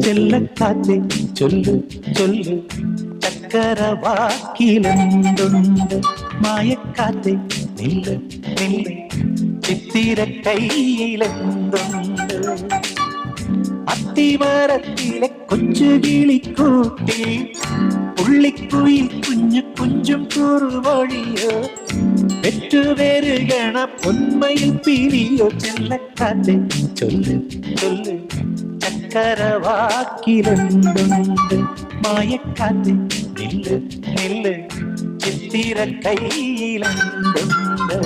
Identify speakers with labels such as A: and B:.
A: ചെല്ലക്കാറ്റെ ചൊല്ലു ചൊല്ലു ചക്കരവാക്കിലെന്തുണ്ട് മായക്കാറ്റെ നില്ല് നില്ല് ചിത്തിര കയ്യിലെന്തുണ്ട് അത്തിമരത്തിലെ കൊച്ചു കിളിക്കൂട്ടി പുള്ളിക്കുയിൽ കുഞ്ഞു കുഞ്ചും കുറുവഴിയോ പെറ്റുവരുകണ പൊന്മയിൽ പിരിയോ ചെല്ലക്കാറ്റെ ചൊല്ലു ചൊല്ലു ചക്കരവാക്കിലെന്തുണ്ട് മായക്കാറ്റെ നില്ല് നില്ല് ചിത്തിര കയ്യിലെന്തുണ്ട്